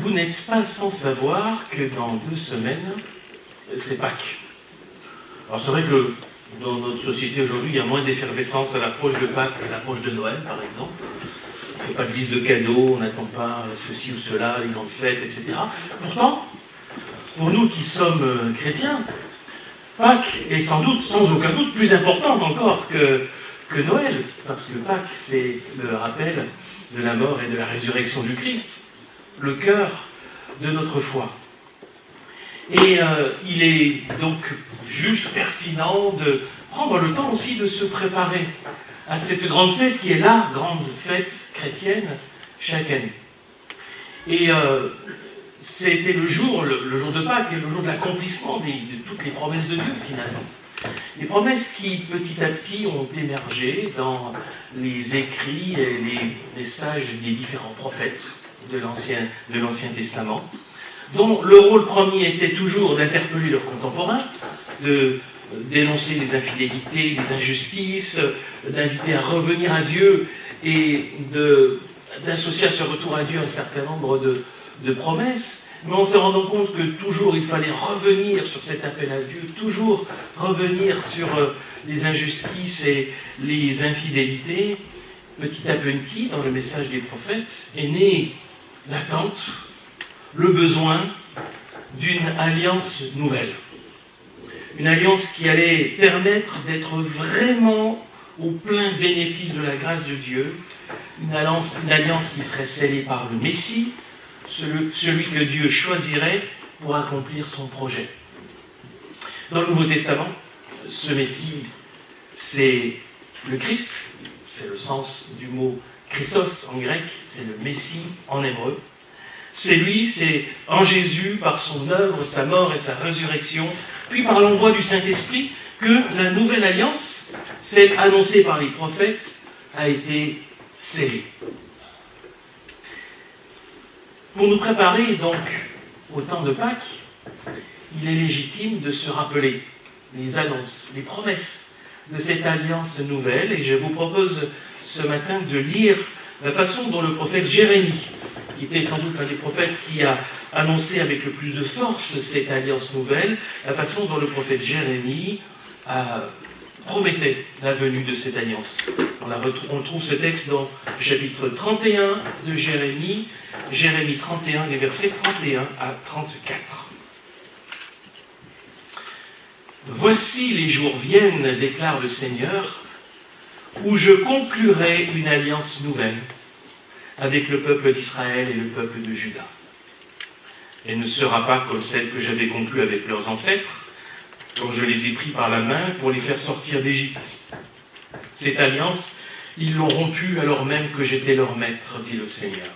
vous n'êtes pas sans savoir que dans 2 semaines, c'est Pâques. Alors c'est vrai que dans notre société aujourd'hui, il y a moins d'effervescence à l'approche de Pâques qu'à l'approche de Noël, par exemple. On ne fait pas de liste de cadeaux, on n'attend pas ceci ou cela, les grandes fêtes, etc. Pourtant, pour nous qui sommes chrétiens, Pâques est sans doute, sans aucun doute, plus importante encore que Noël, parce que Pâques, c'est le rappel de la mort et de la résurrection du Christ, le cœur de notre foi. Et il est donc juste pertinent de prendre le temps aussi de se préparer à cette grande fête qui est la grande fête chrétienne chaque année. Et c'était le jour de Pâques, et le jour de l'accomplissement de toutes les promesses de Dieu finalement. Les promesses qui petit à petit ont émergé dans les écrits et les messages des différents prophètes de l'Ancien Testament, dont le rôle premier était toujours d'interpeller leurs contemporains, de dénoncer les infidélités, les injustices, d'inviter à revenir à Dieu et d'associer à ce retour à Dieu un certain nombre de promesses, mais en se rendant compte que toujours il fallait revenir sur cet appel à Dieu, toujours revenir sur les injustices et les infidélités. Petit à petit, dans le message des prophètes, est née l'attente, le besoin d'une alliance nouvelle. Une alliance qui allait permettre d'être vraiment au plein bénéfice de la grâce de Dieu, une alliance qui serait scellée par le Messie, celui que Dieu choisirait pour accomplir son projet. Dans le Nouveau Testament, ce Messie, c'est le Christ, c'est le sens du mot Christos en grec, c'est le Messie en hébreu. C'est lui, c'est en Jésus, par son œuvre, sa mort et sa résurrection, puis par l'envoi du Saint-Esprit, que la nouvelle alliance, celle annoncée par les prophètes, a été scellée. Pour nous préparer donc au temps de Pâques, il est légitime de se rappeler les annonces, les promesses de cette alliance nouvelle. Et je vous propose ce matin de lire la façon dont le prophète Jérémie, qui était sans doute l'un des prophètes qui a annoncé avec le plus de force cette alliance nouvelle, la façon dont le prophète Jérémie promettait la venue de cette alliance. On trouve ce texte dans le chapitre 31 de Jérémie, Jérémie 31, les versets 31 à 34. Voici les jours viennent, déclare le Seigneur, où je conclurai une alliance nouvelle avec le peuple d'Israël et le peuple de Juda. Elle ne sera pas comme celle que j'avais conclue avec leurs ancêtres, quand je les ai pris par la main pour les faire sortir d'Égypte. Cette alliance, ils l'ont rompue alors même que j'étais leur maître, dit le Seigneur.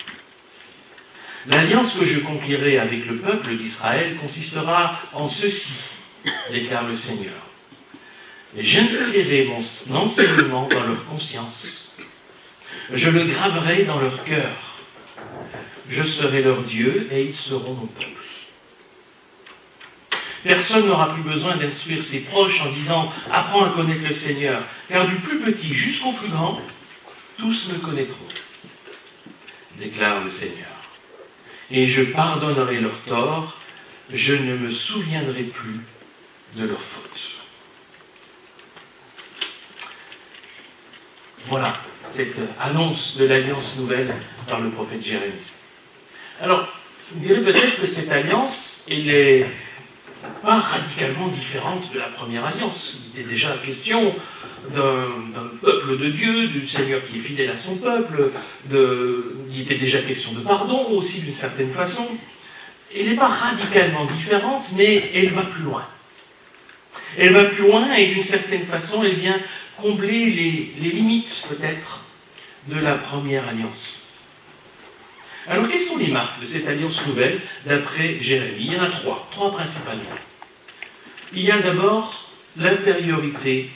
L'alliance que je conclurai avec le peuple d'Israël consistera en ceci, déclare le Seigneur. J'inscrirai mon enseignement dans leur conscience. Je le graverai dans leur cœur. Je serai leur Dieu et ils seront mon peuple. Personne n'aura plus besoin d'instruire ses proches en disant « Apprends à connaître le Seigneur », car du plus petit jusqu'au plus grand, tous me connaîtront, déclare le Seigneur. Et je pardonnerai leurs torts, je ne me souviendrai plus de leurs fautes. Voilà cette annonce de l'alliance nouvelle par le prophète Jérémie. Alors, vous direz peut-être que cette alliance, elle est pas radicalement différente de la première alliance. Il était déjà question d'un peuple de Dieu, du Seigneur qui est fidèle à son peuple, il était déjà question de pardon aussi d'une certaine façon. Elle n'est pas radicalement différente, mais elle va plus loin. Elle va plus loin et d'une certaine façon, elle vient combler les limites peut-être de la première alliance. Alors, quelles sont les marques de cette alliance nouvelle d'après Jérémie? Il y en a trois principalement. Il y a d'abord l'intériorité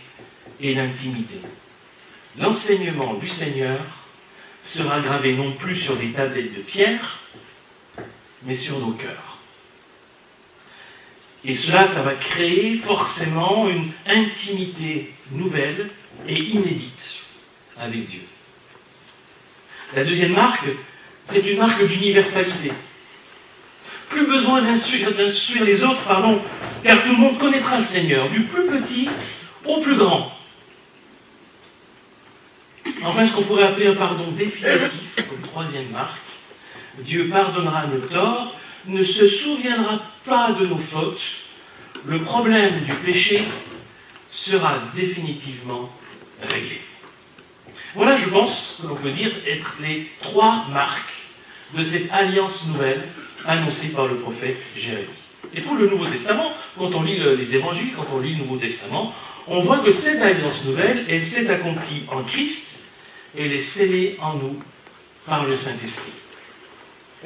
et l'intimité. L'enseignement du Seigneur sera gravé non plus sur des tablettes de pierre, mais sur nos cœurs. Et cela, ça va créer forcément une intimité nouvelle et inédite avec Dieu. La deuxième marque, c'est une marque d'universalité. Plus besoin d'instruire les autres, car tout le monde connaîtra le Seigneur, du plus petit au plus grand. Enfin, ce qu'on pourrait appeler un pardon définitif, comme troisième marque, Dieu pardonnera nos torts, ne se souviendra pas de nos fautes, le problème du péché sera définitivement réglé. Voilà, je pense, que l'on peut dire, être les trois marques de cette alliance nouvelle annoncée par le prophète Jérémie. Et pour le Nouveau Testament, quand on lit les évangiles, quand on lit le Nouveau Testament, on voit que cette alliance nouvelle, elle s'est accomplie en Christ, et elle est scellée en nous par le Saint-Esprit.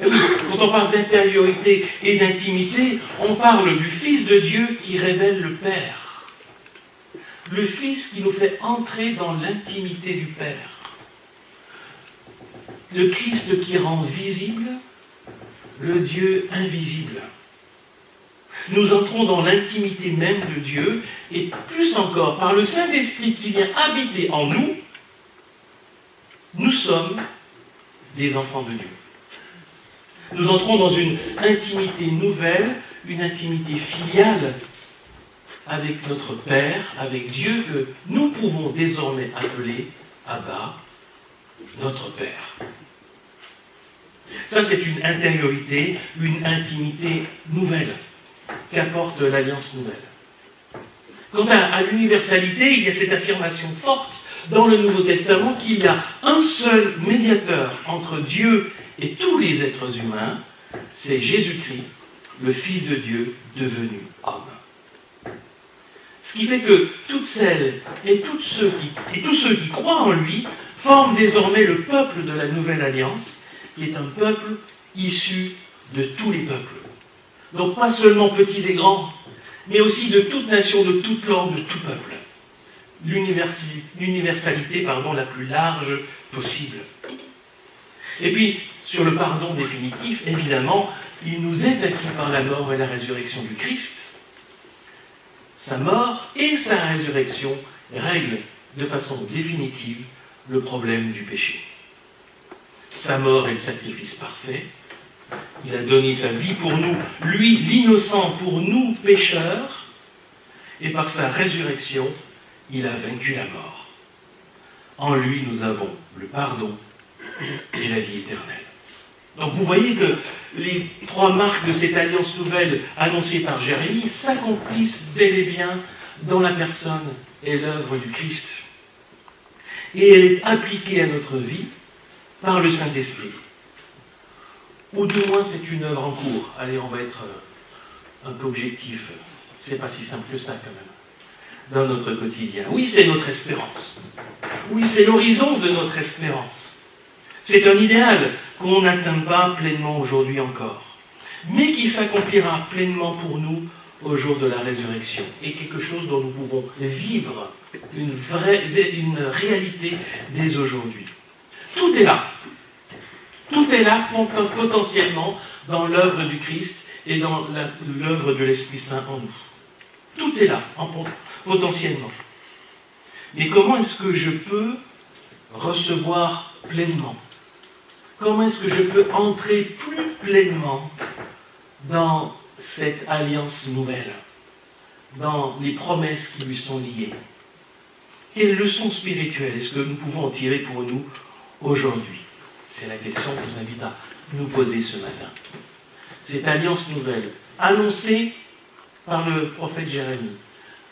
Et oui, quand on parle d'intériorité et d'intimité, on parle du Fils de Dieu qui révèle le Père. Le Fils qui nous fait entrer dans l'intimité du Père. Le Christ qui rend visible le Dieu invisible. Nous entrons dans l'intimité même de Dieu, et plus encore, par le Saint-Esprit qui vient habiter en nous, nous sommes des enfants de Dieu. Nous entrons dans une intimité nouvelle, une intimité filiale avec notre Père, avec Dieu, que nous pouvons désormais appeler Abba, notre Père. Ça, c'est une intériorité, une intimité nouvelle qu'apporte l'Alliance nouvelle. Quant à l'universalité, il y a cette affirmation forte dans le Nouveau Testament qu'il y a un seul médiateur entre Dieu et tous les êtres humains, c'est Jésus-Christ, le Fils de Dieu devenu homme. Ce qui fait que toutes celles et tous ceux qui croient en lui forment désormais le peuple de la Nouvelle Alliance, qui est un peuple issu de tous les peuples. Donc pas seulement petits et grands, mais aussi de toute nation, de toute langue, de tout peuple. L'universalité la plus large possible. Et puis, sur le pardon définitif, évidemment, il nous est acquis par la mort et la résurrection du Christ. Sa mort et sa résurrection règlent de façon définitive le problème du péché. Sa mort est le sacrifice parfait. Il a donné sa vie pour nous, lui l'innocent pour nous pécheurs, et par sa résurrection, il a vaincu la mort. En lui, nous avons le pardon et la vie éternelle. Donc vous voyez que les trois marques de cette alliance nouvelle annoncée par Jérémie s'accomplissent bel et bien dans la personne et l'œuvre du Christ. Et elle est appliquée à notre vie par le Saint-Esprit. Ou du moins c'est une œuvre en cours. Allez, on va être un peu objectif. C'est pas si simple que ça quand même. Dans notre quotidien. Oui, c'est notre espérance. Oui, c'est l'horizon de notre espérance. C'est un idéal qu'on n'atteint pas pleinement aujourd'hui encore, mais qui s'accomplira pleinement pour nous au jour de la résurrection. Et quelque chose dont nous pouvons vivre une réalité dès aujourd'hui. Tout est là. Tout est là potentiellement dans l'œuvre du Christ et dans l'œuvre de l'Esprit Saint en nous. Tout est là, potentiellement. Mais comment est-ce que je peux recevoir pleinement? Comment est-ce que je peux entrer plus pleinement dans cette alliance nouvelle, dans les promesses qui lui sont liées? Quelles leçons spirituelles est-ce que nous pouvons en tirer pour nous aujourd'hui? C'est la question que je vous invite à nous poser ce matin. Cette alliance nouvelle, annoncée par le prophète Jérémie,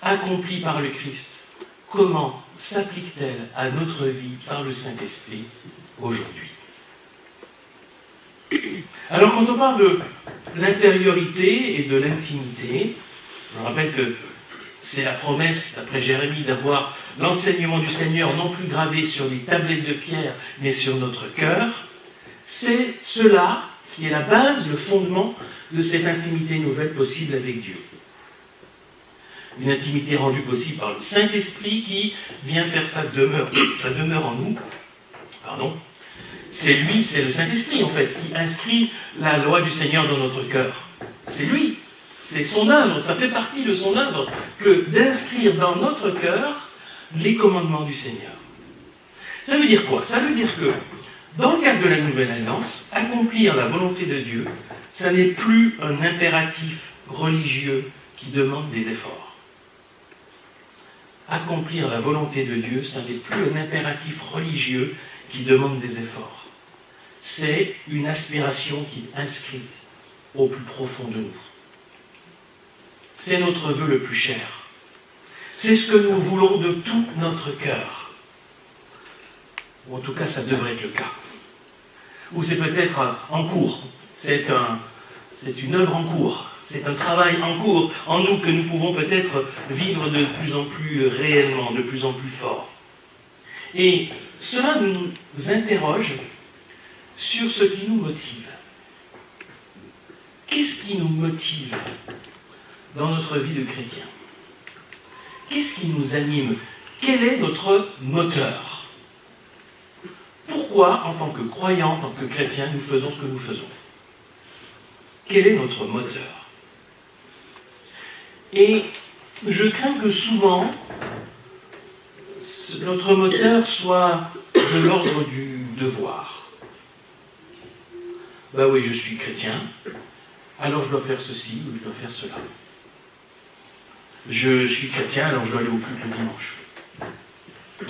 accomplie par le Christ, comment s'applique-t-elle à notre vie par le Saint-Esprit aujourd'hui? Alors quand on parle de l'intériorité et de l'intimité, je rappelle que c'est la promesse, d'après Jérémie, d'avoir l'enseignement du Seigneur non plus gravé sur des tablettes de pierre, mais sur notre cœur. C'est cela qui est la base, le fondement de cette intimité nouvelle possible avec Dieu. Une intimité rendue possible par le Saint-Esprit qui vient faire sa demeure en nous. C'est lui, c'est le Saint-Esprit en fait, qui inscrit la loi du Seigneur dans notre cœur. C'est lui, c'est son œuvre, ça fait partie de son œuvre que d'inscrire dans notre cœur les commandements du Seigneur. Ça veut dire quoi? Ça veut dire que Dans le cadre de la Nouvelle Alliance, accomplir la volonté de Dieu, ça n'est plus un impératif religieux qui demande des efforts. Accomplir la volonté de Dieu, ça n'est plus un impératif religieux qui demande des efforts. C'est une aspiration qui est inscrite au plus profond de nous. C'est notre vœu le plus cher. C'est ce que nous voulons de tout notre cœur. Ou en tout cas, ça devrait être le cas. Ou c'est peut-être en cours. C'est une œuvre en cours. C'est un travail en cours en nous que nous pouvons peut-être vivre de plus en plus réellement, de plus en plus fort. Et cela nous interroge sur ce qui nous motive. Qu'est-ce qui nous motive dans notre vie de chrétien? Qu'est-ce qui nous anime? Quel est notre moteur? Pourquoi, en tant que croyants, en tant que chrétiens, nous faisons ce que nous faisons? Quel est notre moteur? Et je crains que souvent, notre moteur soit de l'ordre du devoir. Ben oui, je suis chrétien, alors je dois faire ceci ou je dois faire cela. Je suis chrétien, alors je dois aller au culte le dimanche.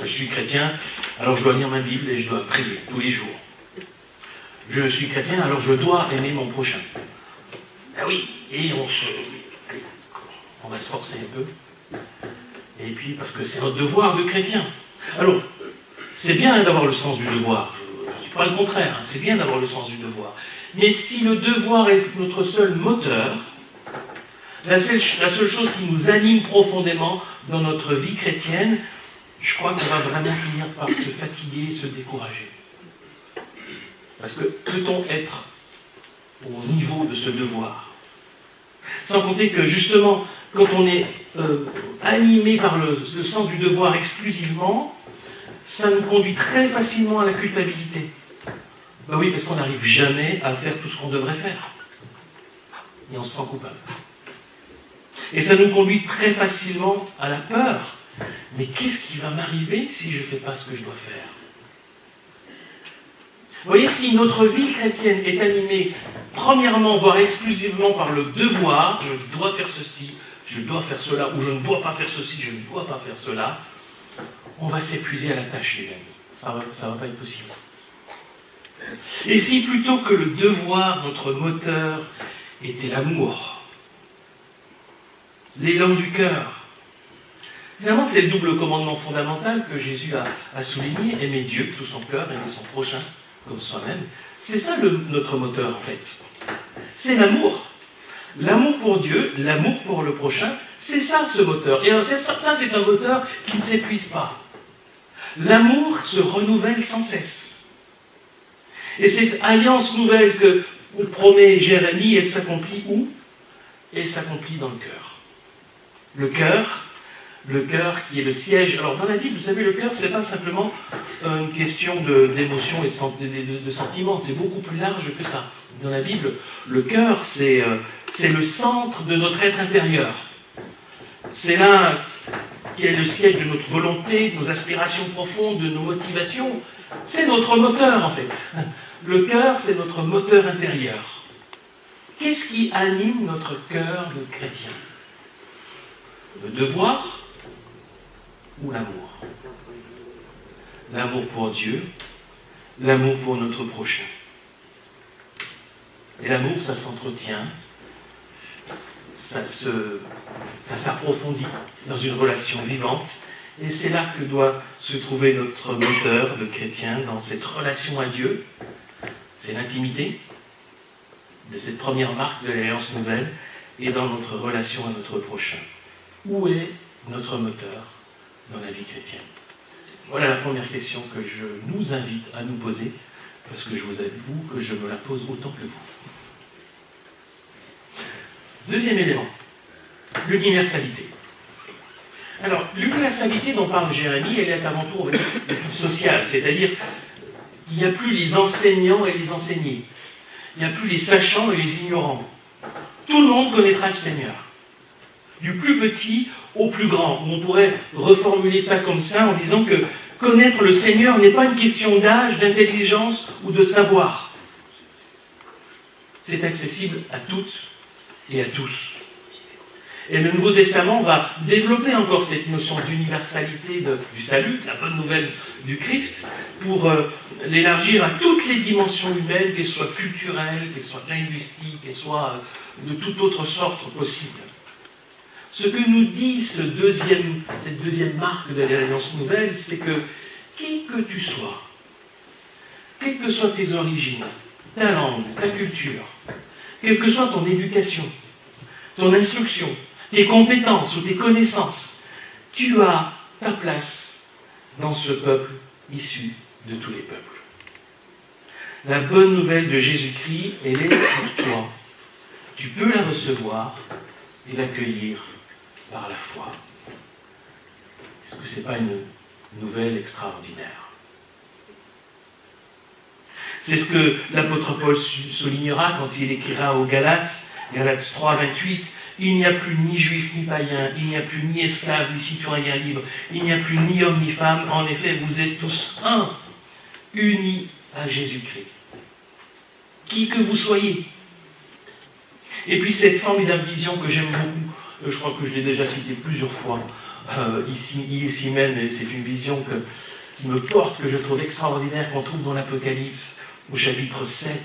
Je suis chrétien, alors je dois lire ma Bible et je dois prier tous les jours. Je suis chrétien, alors je dois aimer mon prochain. Ben oui, et on va se forcer un peu. Et puis, parce que c'est notre devoir de chrétien. Alors, c'est bien d'avoir le sens du devoir. Je ne dis pas le contraire, hein, c'est bien d'avoir le sens du devoir. Mais si le devoir est notre seul moteur, la seule chose qui nous anime profondément dans notre vie chrétienne, je crois qu'on va vraiment finir par se fatiguer, se décourager. Parce que peut-on être au niveau de ce devoir? Sans compter que justement, quand on est animé par le sens du devoir exclusivement, ça nous conduit très facilement à la culpabilité. Ben oui, parce qu'on n'arrive jamais à faire tout ce qu'on devrait faire. Et on se sent coupable. Et ça nous conduit très facilement à la peur. Mais qu'est-ce qui va m'arriver si je ne fais pas ce que je dois faire? Vous voyez, si notre vie chrétienne est animée, premièrement, voire exclusivement par le devoir, je dois faire ceci, je dois faire cela, ou je ne dois pas faire ceci, je ne dois pas faire cela, on va s'épuiser à la tâche, les amis. Ça va pas être possible. Et si plutôt que le devoir, notre moteur était l'amour, l'élan du cœur, finalement, c'est le double commandement fondamental que Jésus a souligné, aimer Dieu de tout son cœur, aimer son prochain comme soi-même. C'est ça notre moteur, en fait. C'est l'amour. L'amour pour Dieu, l'amour pour le prochain, c'est ça ce moteur. Et ça, c'est un moteur qui ne s'épuise pas. L'amour se renouvelle sans cesse. Et cette alliance nouvelle que promet Jérémie, elle s'accomplit où? Elle s'accomplit dans le cœur. Le cœur qui est le siège. Alors dans la Bible, vous savez, le cœur, c'est pas simplement une question d'émotion et de sentiments, c'est beaucoup plus large que ça. Dans la Bible, le cœur, c'est le centre de notre être intérieur. C'est là qui est le siège de notre volonté, de nos aspirations profondes, de nos motivations. C'est notre moteur, en fait. Le cœur, c'est notre moteur intérieur. Qu'est-ce qui anime notre cœur de chrétien? Le devoir ou l'amour? L'amour pour Dieu, l'amour pour notre prochain. Et l'amour, ça s'entretient, ça s'approfondit dans une relation vivante, et c'est là que doit se trouver notre moteur de chrétien, dans cette relation à Dieu. C'est l'intimité de cette première marque de l'Alliance nouvelle, et dans notre relation à notre prochain. Où est notre moteur dans la vie chrétienne? Voilà la première question que je nous invite à nous poser, parce que je vous avoue que je me la pose autant que vous. Deuxième élément, l'universalité. Alors, l'universalité dont parle Jérémie, elle est avant tout sociale, c'est-à-dire il n'y a plus les enseignants et les enseignés, il n'y a plus les sachants et les ignorants. Tout le monde connaîtra le Seigneur, du plus petit au plus grand. On pourrait reformuler ça comme ça en disant que Connaître le Seigneur n'est pas une question d'âge, d'intelligence ou de savoir. C'est accessible à toutes et à tous. Et le Nouveau Testament va développer encore cette notion d'universalité du salut, la bonne nouvelle du Christ, pour l'élargir à toutes les dimensions humaines, qu'elles soient culturelles, qu'elles soient linguistiques, qu'elles soient de toute autre sorte possible. Ce que nous dit cette deuxième marque de l'Alliance nouvelle, c'est que qui que tu sois, quelles que soient tes origines, ta langue, ta culture, quelle que soit ton éducation, ton instruction, tes compétences ou tes connaissances, tu as ta place dans ce peuple issu de tous les peuples. La bonne nouvelle de Jésus-Christ, elle est pour toi. Tu peux la recevoir et l'accueillir par la foi. Est-ce que ce n'est pas une nouvelle extraordinaire? C'est ce que l'apôtre Paul soulignera quand il écrira aux Galates, Galates 3, 28, « Il n'y a plus ni juif ni païen, il n'y a plus ni esclave ni citoyen libre, il n'y a plus ni homme ni femme, en effet vous êtes tous un, unis à Jésus-Christ. » Qui que vous soyez. Et puis cette formidable vision que j'aime beaucoup, je crois que je l'ai déjà citée plusieurs fois, ici même, et c'est une vision qui me porte, que je trouve extraordinaire, qu'on trouve dans l'Apocalypse, au chapitre 7,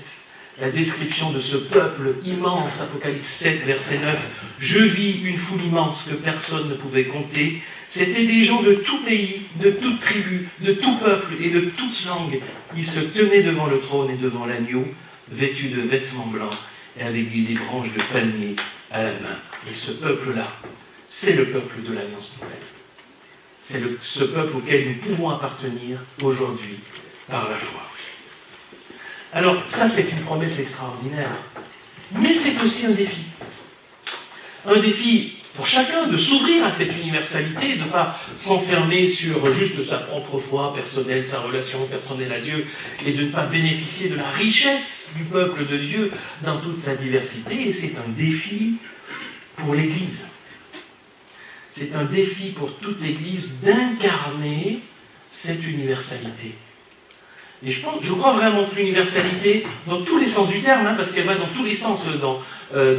la description de ce peuple immense, Apocalypse 7, verset 9. « Je vis une foule immense que personne ne pouvait compter. C'étaient des gens de tout pays, de toute tribu, de tout peuple et de toute langue. Ils se tenaient devant le trône et devant l'agneau, vêtus de vêtements blancs et avec des branches de palmier à la main. » Et ce peuple-là, c'est le peuple de l'Alliance nouvelle. C'est ce peuple auquel nous pouvons appartenir aujourd'hui par la foi. Alors, ça, c'est une promesse extraordinaire. Mais c'est aussi un défi. Un défi pour chacun de s'ouvrir à cette universalité, de ne pas s'enfermer sur juste sa propre foi personnelle, sa relation personnelle à Dieu, et de ne pas bénéficier de la richesse du peuple de Dieu dans toute sa diversité. Et c'est un défi pour l'Église. C'est un défi pour toute l'Église d'incarner cette universalité. Et je crois vraiment que l'universalité, dans tous les sens du terme, parce qu'elle va dans tous les sens dans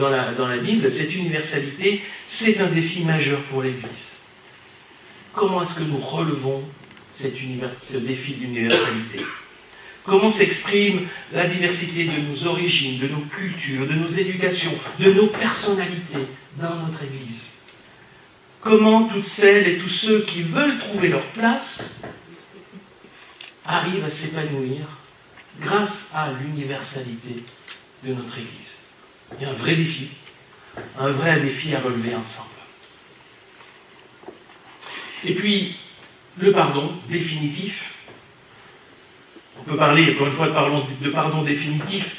la Bible, cette universalité, c'est un défi majeur pour l'Église. Comment est-ce que nous relevons ce défi d'universalité? Comment s'exprime la diversité de nos origines, de nos cultures, de nos éducations, de nos personnalités dans notre Église? Comment toutes celles et tous ceux qui veulent trouver leur place arrivent à s'épanouir grâce à l'universalité de notre Église? Il y a un vrai défi à relever ensemble. Et puis, le pardon définitif. On peut parler, encore une fois, de pardon définitif,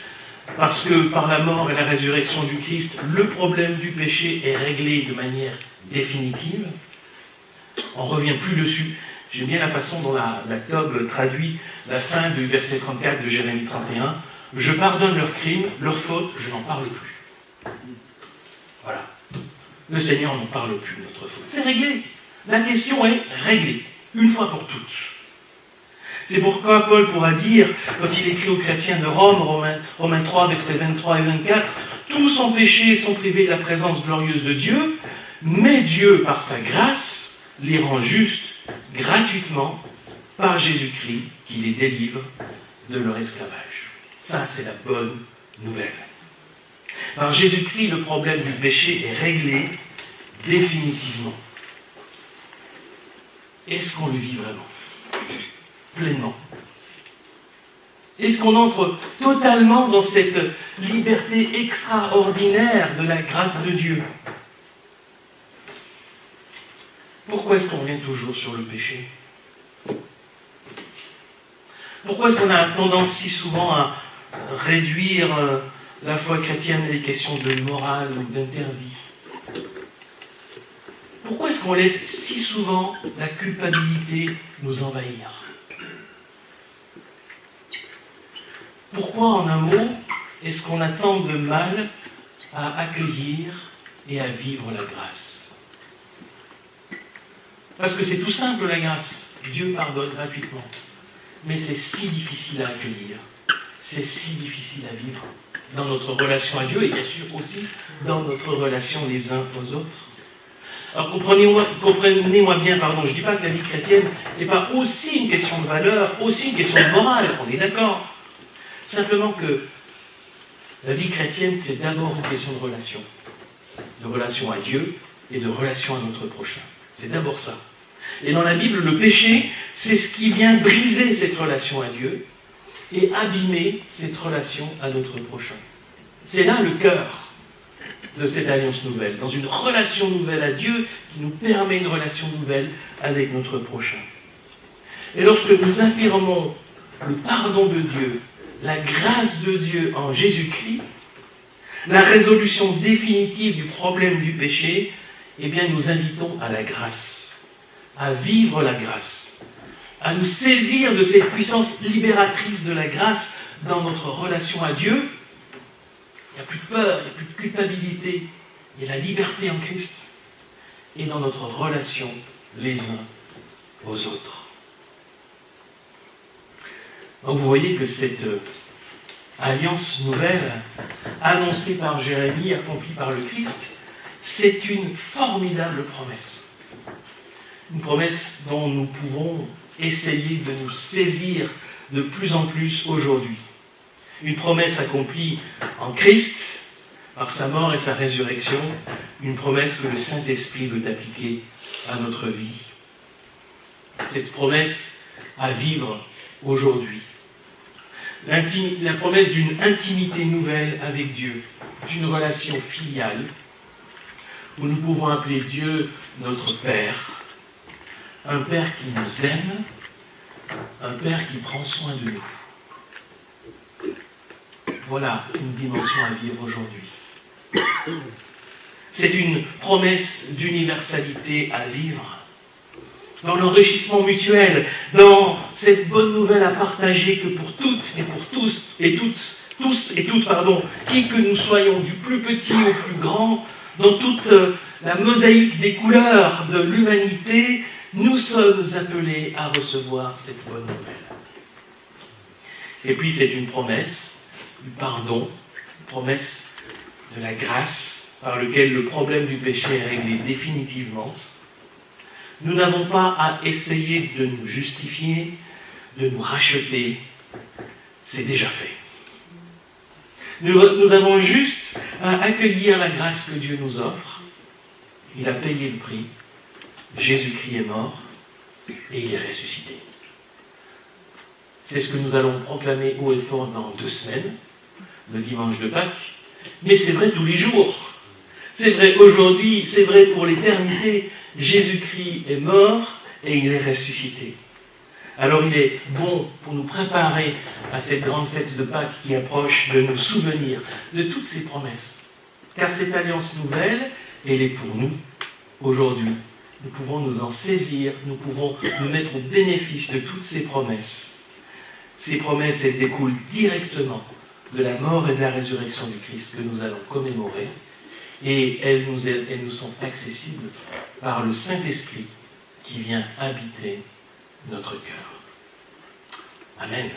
parce que par la mort et la résurrection du Christ, le problème du péché est réglé de manière définitive. On ne revient plus dessus. J'aime bien la façon dont la Tob traduit la fin du verset 34 de Jérémie 31. « Je pardonne leurs crimes, leurs fautes, je n'en parle plus. » Voilà. Le Seigneur n'en parle plus de notre faute. C'est réglé. La question est réglée, une fois pour toutes. C'est pourquoi Paul pourra dire, quand il écrit aux chrétiens de Rome, Romains 3, versets 23 et 24, « Tous ont péché et sont privés de la présence glorieuse de Dieu, mais Dieu, par sa grâce, les rend justes gratuitement par Jésus-Christ, qui les délivre de leur esclavage. » Ça, c'est la bonne nouvelle. Par Jésus-Christ, le problème du péché est réglé définitivement. Est-ce qu'on le vit vraiment? Pleinement? Est-ce qu'on entre totalement dans cette liberté extraordinaire de la grâce de Dieu? Pourquoi est-ce qu'on revient toujours sur le péché? Pourquoi est-ce qu'on a tendance si souvent à réduire la foi chrétienne à des questions de morale ou d'interdit? Pourquoi est-ce qu'on laisse si souvent la culpabilité nous envahir? Pourquoi, en un mot, est-ce qu'on a tant de mal à accueillir et à vivre la grâce? Parce que c'est tout simple, la grâce. Dieu pardonne gratuitement. Mais c'est si difficile à accueillir, c'est si difficile à vivre dans notre relation à Dieu et bien sûr aussi dans notre relation les uns aux autres. Alors comprenez-moi bien, je ne dis pas que la vie chrétienne n'est pas aussi une question de valeur, aussi une question de morale, on est d'accord. Simplement que la vie chrétienne, c'est d'abord une question de relation à Dieu et de relation à notre prochain. C'est d'abord ça. Et dans la Bible, le péché, c'est ce qui vient briser cette relation à Dieu et abîmer cette relation à notre prochain. C'est là le cœur de cette alliance nouvelle, dans une relation nouvelle à Dieu qui nous permet une relation nouvelle avec notre prochain. Et lorsque nous affirmons le pardon de Dieu, la grâce de Dieu en Jésus-Christ, la résolution définitive du problème du péché, eh bien nous invitons à la grâce, à vivre la grâce, à nous saisir de cette puissance libératrice de la grâce dans notre relation à Dieu. Il n'y a plus de peur, il n'y a plus de culpabilité, il y a la liberté en Christ et dans notre relation les uns aux autres. Donc vous voyez que cette alliance nouvelle, annoncée par Jérémie, accomplie par le Christ, c'est une formidable promesse. Une promesse dont nous pouvons essayer de nous saisir de plus en plus aujourd'hui. Une promesse accomplie en Christ, par sa mort et sa résurrection, une promesse que le Saint-Esprit veut appliquer à notre vie. Cette promesse à vivre aujourd'hui. La promesse d'une intimité nouvelle avec Dieu, d'une relation filiale, où nous pouvons appeler Dieu notre Père, un Père qui nous aime, un Père qui prend soin de nous. Voilà une dimension à vivre aujourd'hui. C'est une promesse d'universalité à vivre, dans l'enrichissement mutuel, dans cette bonne nouvelle à partager que pour toutes et pour tous et toutes, qui que nous soyons, du plus petit au plus grand, dans toute la mosaïque des couleurs de l'humanité, nous sommes appelés à recevoir cette bonne nouvelle. Et puis c'est une promesse du pardon, une promesse de la grâce par lequel le problème du péché est réglé définitivement. Nous n'avons pas à essayer de nous justifier, de nous racheter. C'est déjà fait. Nous avons juste à accueillir la grâce que Dieu nous offre. Il a payé le prix. Jésus-Christ est mort et il est ressuscité. C'est ce que nous allons proclamer haut et fort dans 2 semaines, le dimanche de Pâques. Mais c'est vrai tous les jours. C'est vrai aujourd'hui, c'est vrai pour l'éternité. Jésus-Christ est mort et il est ressuscité. Alors il est bon pour nous préparer à cette grande fête de Pâques qui approche, de nous souvenir de toutes ces promesses. Car cette alliance nouvelle, elle est pour nous aujourd'hui. Nous pouvons nous en saisir, nous pouvons nous mettre au bénéfice de toutes ces promesses. Ces promesses, elles découlent directement de la mort et de la résurrection du Christ que nous allons commémorer. Et elles nous sont accessibles par le Saint-Esprit qui vient habiter notre cœur. Amen.